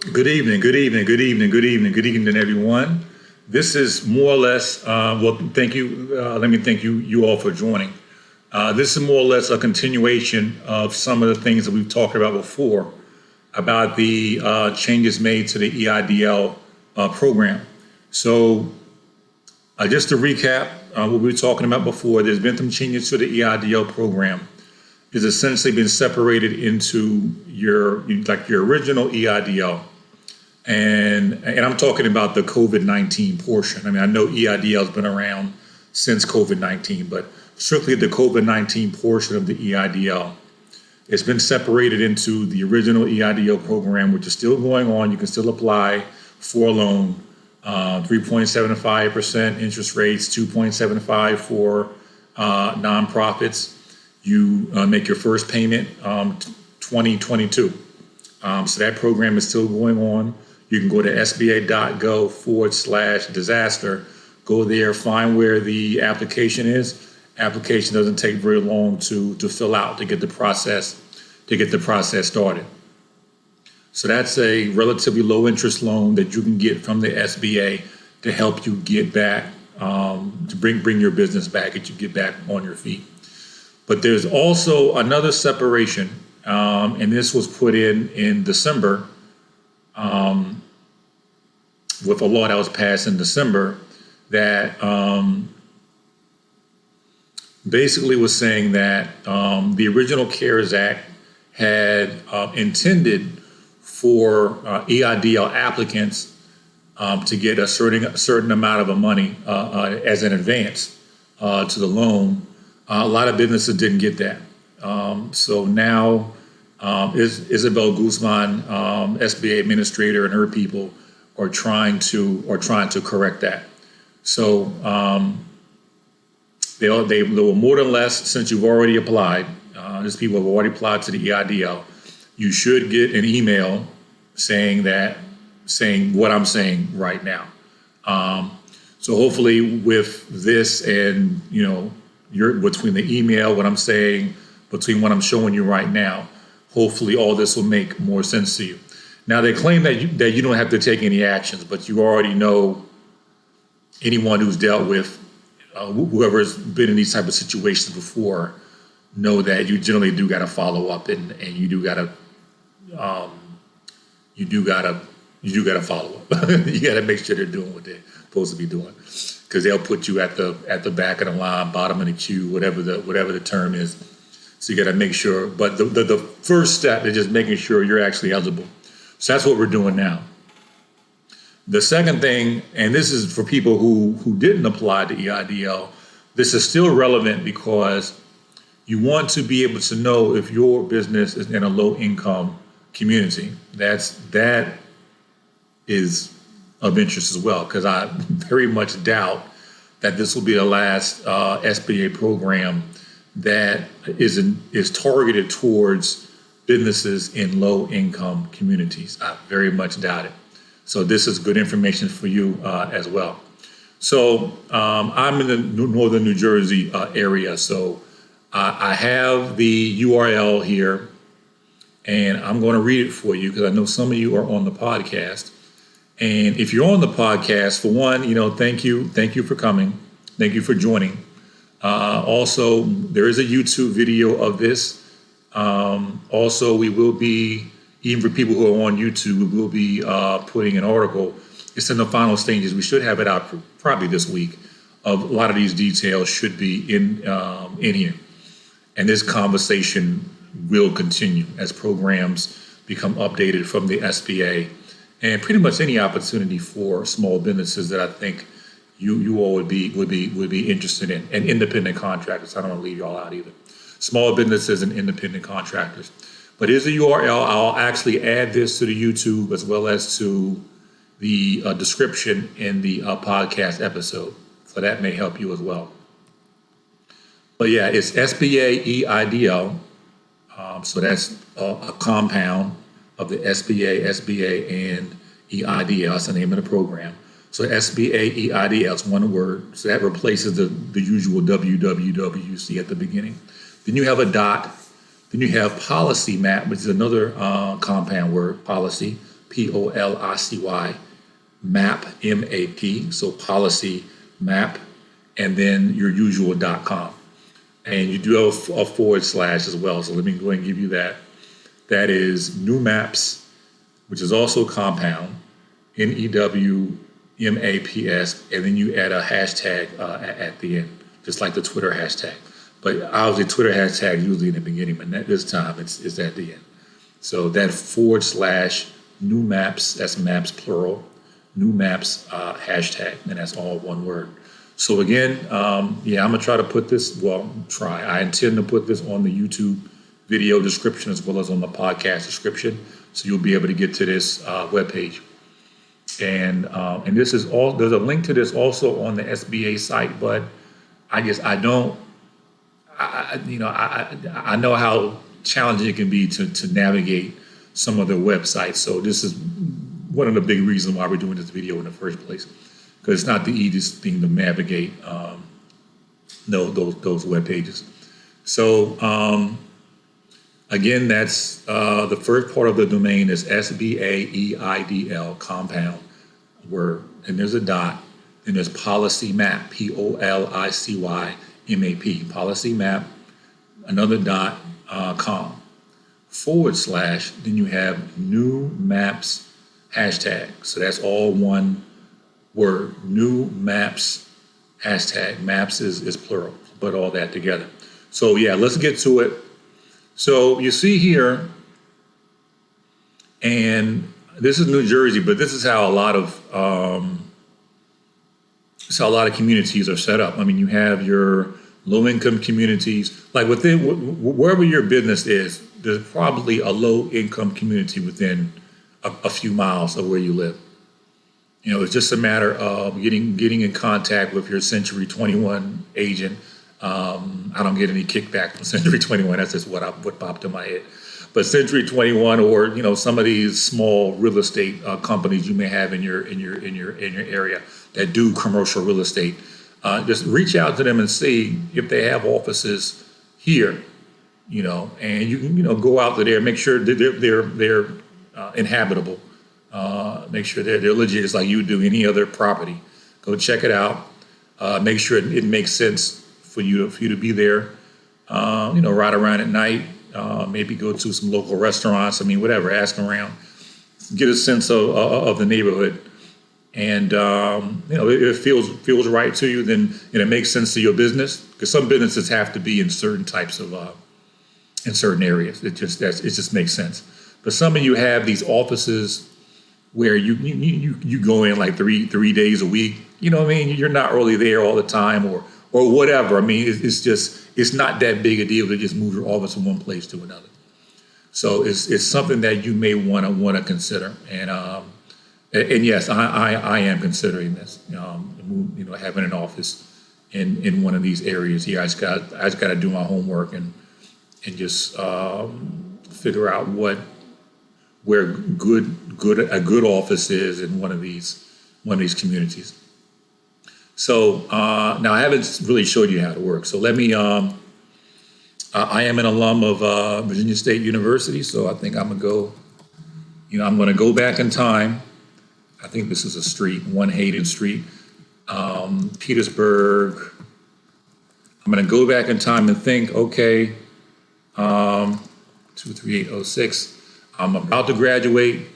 Good evening, good evening, good evening, good evening, good evening, everyone. This is more or less, thank you. Let me thank you all for joining. This is more or less a continuation of some of the things that we've talked about before about the changes made to the EIDL program. So, just to recap what we were talking about before, there's been some changes to the EIDL program. It's essentially been separated into your original EIDL. And I'm talking about the COVID-19 portion. I mean, I know EIDL has been around since COVID-19, but strictly the COVID-19 portion of the EIDL, it's been separated into the original EIDL program, which is still going on. You can still apply for a loan, 3.75% interest rates, 2.75 for nonprofits. You make your first payment 2022. So that program is still going on. You can go to sba.gov/disaster. Go there, find where the application is. Application doesn't take very long to fill out to get the process started. So that's a relatively low interest loan that you can get from the SBA to help you get back to bring your business back, get you get back on your feet. But there's also another separation, and this was put in December with a law that was passed in December that basically was saying that the original CARES Act had intended for EIDL applicants to get a certain amount of money as an advance to the loan. A lot of businesses didn't get that. So now Isabel Guzman, SBA administrator, and her people are trying to correct that. So they were more than less, since you've already applied, these people have already applied to the EIDL, you should get an email saying what I'm saying right now. So hopefully with this and, you're between the email, what I'm saying, between what I'm showing you right now, hopefully all this will make more sense to you. Now they claim that you don't have to take any actions, but you already know, anyone who's dealt with whoever's been in these type of situations before know that you generally do got to follow up and you do got to follow up. You got to make sure they're doing what they're supposed to be doing, because they'll put you at the back of the line, bottom of the queue, whatever the term is. So you got to make sure. But the first step is just making sure you're actually eligible. So that's what we're doing now. The second thing, and this is for people who didn't apply to EIDL, this is still relevant because you want to be able to know if your business is in a low income community. That is of interest as well, because I very much doubt that this will be the last SBA program that is targeted towards businesses in low income communities. I very much doubt it. So this is good information for you as well. So I'm in the northern New Jersey area. So I have the URL here, and I'm going to read it for you because I know some of you are on the podcast. And if you're on the podcast, for one, thank you for coming. Thank you for joining. Also, there is a YouTube video of this. Also, we will be, even for people who are on YouTube, we will be putting an article. It's in the final stages. We should have it out probably this week. A lot of these details should be in here. And this conversation will continue as programs become updated from the SBA, and pretty much any opportunity for small businesses that I think you all would be interested in, and independent contractors. I don't want to leave y'all out either. Small businesses and independent contractors. But here's the URL. I'll actually add this to the YouTube as well as to the description in the podcast episode. So that may help you as well. But yeah, it's SBA EIDL. So that's a compound of the SBA, and EIDL. That's the name of the program. So SBA EIDL is one word. So that replaces the usual www you see at the beginning. Then you have a dot. Then you have policy map, which is another compound word, policy, POLICY, map, MAP, so policy map, and then your usual .com. And you do have a forward slash as well. So let me go ahead and give you that. That is new maps, which is also compound, NEWMAPS, and then you add a hashtag at the end, just like the Twitter hashtag. But obviously Twitter hashtag usually in the beginning, but this time it's at the end. So that forward slash new maps, that's maps plural, new maps hashtag, and that's all one word. So again, I'm gonna try to put this, I intend to put this on the YouTube video description as well as on the podcast description. So you'll be able to get to this webpage. And this is all, there's a link to this also on the SBA site, but I know how challenging it can be to navigate some of their websites. So this is one of the big reasons why we're doing this video in the first place, because it's not the easiest thing to navigate those web pages. So again, that's the first part of the domain is SBA EIDL compound word, and there's a dot, and there's policy map, POLICY MAP, policy map, another dot, com, / then you have new maps hashtag. So that's all one word, new maps hashtag. Maps is plural, but all that together. So yeah, let's get to it. So you see here, and this is New Jersey, but this is how a lot of communities are set up. I mean, you have your low-income communities, like within wherever your business is, there's probably a low-income community within a few miles of where you live. You know, it's just a matter of getting in contact with your Century 21 agent. I don't get any kickback from Century 21. That's just what popped in my head. But Century 21, or some of these small real estate companies you may have in your area that do commercial real estate, just reach out to them and see if they have offices here. And you can go out there, make sure that they're inhabitable, make sure they're legit, just like you do any other property. Go check it out. Make sure it makes sense for you to be there. Ride around at night. Maybe go to some local restaurants. I mean, whatever. Ask around, get a sense of the neighborhood, and it feels right to you. Then it makes sense to your business, because some businesses have to be in certain types of in certain areas. It just makes sense. But some of you have these offices where you go in like three days a week. You know what I mean? You're not really there all the time, or whatever. I mean, it's not that big a deal to just move your office from one place to another. So it's something that you may want to consider. And yes, I am considering this. Having an office in one of these areas here. I just got to do my homework and just figure out where a good office is in one of these communities. So now I haven't really showed you how to work. So let me. I am an alum of Virginia State University, so I think I'm gonna go. I'm gonna go back in time. I think this is a street, 1 Hayden Street, Petersburg. I'm gonna go back in time and think. Okay, 23806. I'm about to graduate,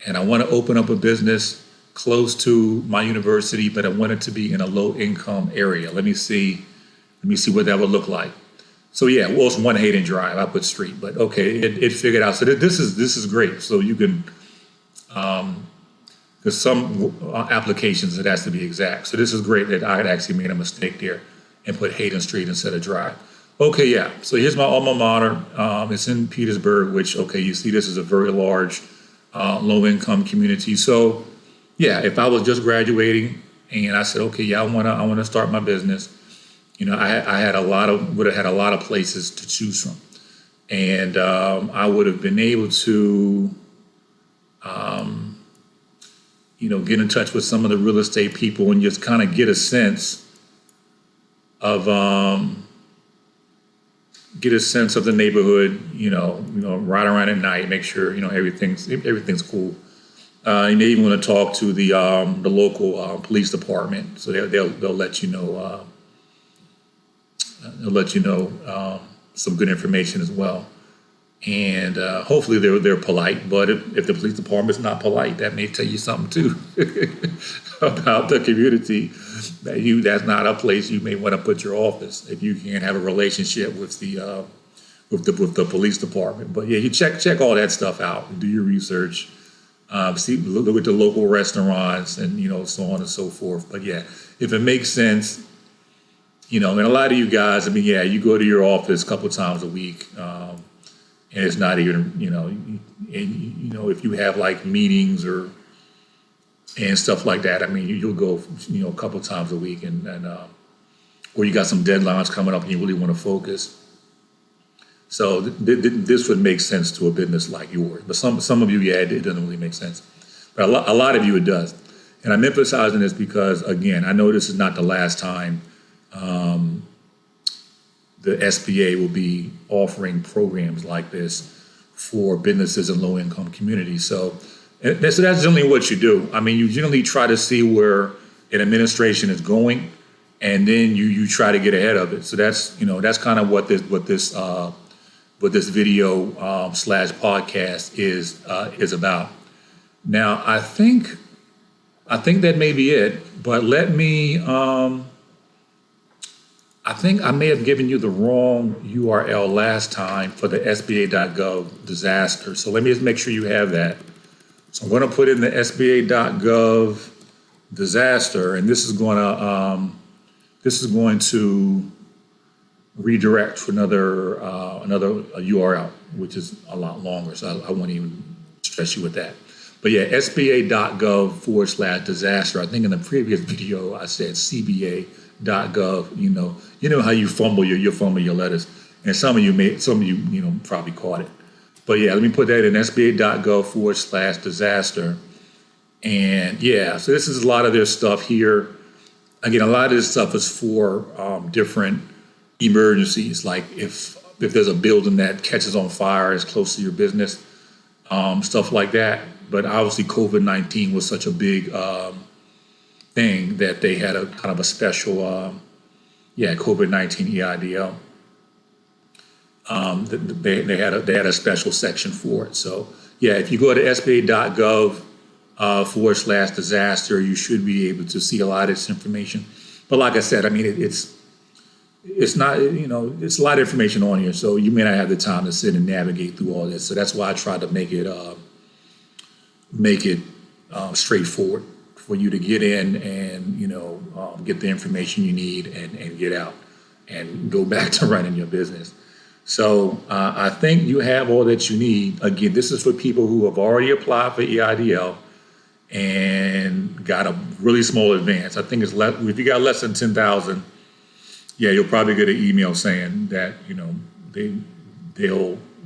and I want to open up a business close to my university, but I want it to be in a low-income area. Let me see what that would look like. So yeah, well, it's 1 Hayden Drive. I put street, but okay, it figured out. So this is great. So you can, there's some applications it has to be exact. So this is great that I had actually made a mistake there and put Hayden Street instead of Drive. Okay, yeah. So here's my alma mater. It's in Petersburg, which, okay, you see this is a very large, low-income community. So yeah, if I was just graduating and I said, okay, yeah, I want to start my business, I would have had a lot of places to choose from, and I would have been able to, get in touch with some of the real estate people and just kind of get a sense of the neighborhood. Ride around at night, make sure everything's cool. You may even want to talk to the local police department, so they'll let you know. They'll let you know some good information as well. And hopefully they're polite. But if the police department's not polite, that may tell you something too about the community. That's not a place you may want to put your office if you can't have a relationship with the police department. But yeah, you check all that stuff out. Do your research. Look at the local restaurants and so on and so forth. But yeah, if it makes sense, and a lot of you guys, I mean, yeah, you go to your office a couple times a week. And it's not even, if you have like meetings and stuff like that, I mean, you'll go, a couple times a week or you got some deadlines coming up and you really want to focus. So this would make sense to a business like yours. But some of you, yeah, it doesn't really make sense. But a lot of you, it does. And I'm emphasizing this because, again, I know this is not the last time the SBA will be offering programs like this for businesses in low-income communities. So that's generally what you do. I mean, you generally try to see where an administration is going, and then you try to get ahead of it. So that's kind of what this video slash podcast is about. Now, I think that may be it, but let me. I think I may have given you the wrong URL last time for the SBA.gov disaster. So let me just make sure you have that. So I'm going to put in the SBA.gov disaster, and this is going to redirect to another URL, which is a lot longer. So I won't even stress you with that. But yeah, SBA.gov/disaster. I think in the previous video I said CBA.gov. You know how you fumble your letters, and some of you probably caught it. But yeah, let me put that in SBA.gov/disaster. And yeah, so this is a lot of their stuff here. Again, a lot of this stuff is for different emergencies, like if there's a building that catches on fire as close to your business, stuff like that. But obviously COVID-19 was such a big thing that they had a kind of a special COVID-19 EIDL. They had a special section for it. So yeah, if you go to SBA.gov/disaster, you should be able to see a lot of this information. But like I said, I mean it's not, it's a lot of information on here, so you may not have the time to sit and navigate through all this. So that's why I tried to make it straightforward for you to get in and get the information you need and get out and go back to running your business. So I think you have all that you need. Again, this is for people who have already applied for EIDL and got a really small advance. I think it's less, if you got less than 10,000, yeah, you'll probably get an email saying that they're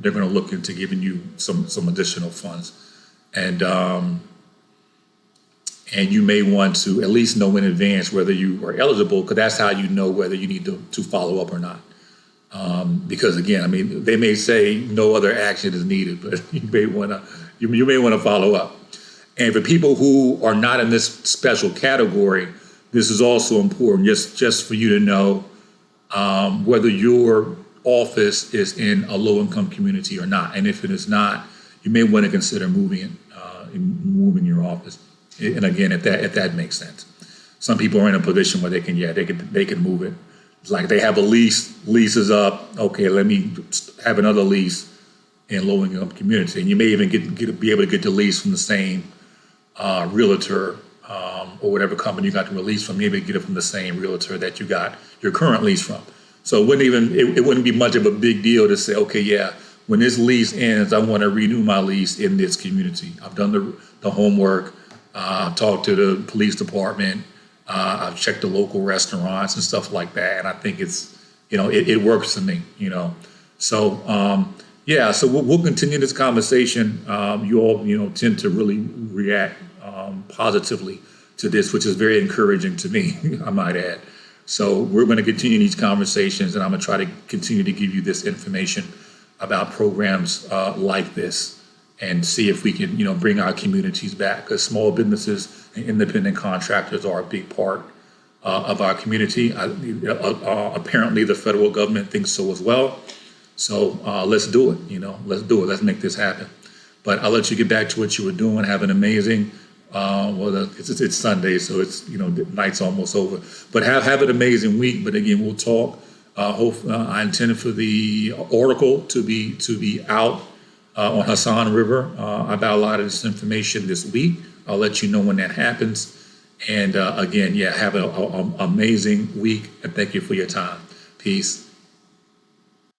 going to look into giving you some additional funds. And you may want to at least know in advance whether you are eligible, because that's how you know whether you need to follow up or not. Because again, I mean, they may say no other action is needed, but you may want to follow up. And for people who are not in this special category, this is also important, just for you to know whether your office is in a low-income community or not. And if it is not, you may want to consider moving your office. And again, if that makes sense, some people are in a position where they can move it. It's like they have a lease is up. Okay, let me have another lease in low-income community, and you may even be able to get the lease from the same realtor or whatever company you got the lease from. Maybe get it from the same realtor that you got your current lease from. So it wouldn't be much of a big deal to say, okay, yeah, when this lease ends, I want to renew my lease in this community. I've done the homework. I've talked to the police department. I've checked the local restaurants and stuff like that. And I think it's, it works for me, So, so we'll continue this conversation. You all, tend to really react positively to this, which is very encouraging to me, I might add. So we're going to continue these conversations, and I'm going to try to continue to give you this information about programs like this. and see if we can, bring our communities back, because small businesses and independent contractors are a big part of our community. Apparently, the federal government thinks so as well. So let's do it. Let's do it. Let's make this happen. But I'll let you get back to what you were doing. Have an amazing. It's Sunday, so it's night's almost over. But have an amazing week. But again, we'll talk. I intended for the Oracle to be out on Hassan River about a lot of this information this week. I'll let you know when that happens. And again, have an amazing week, and thank you for your time. Peace.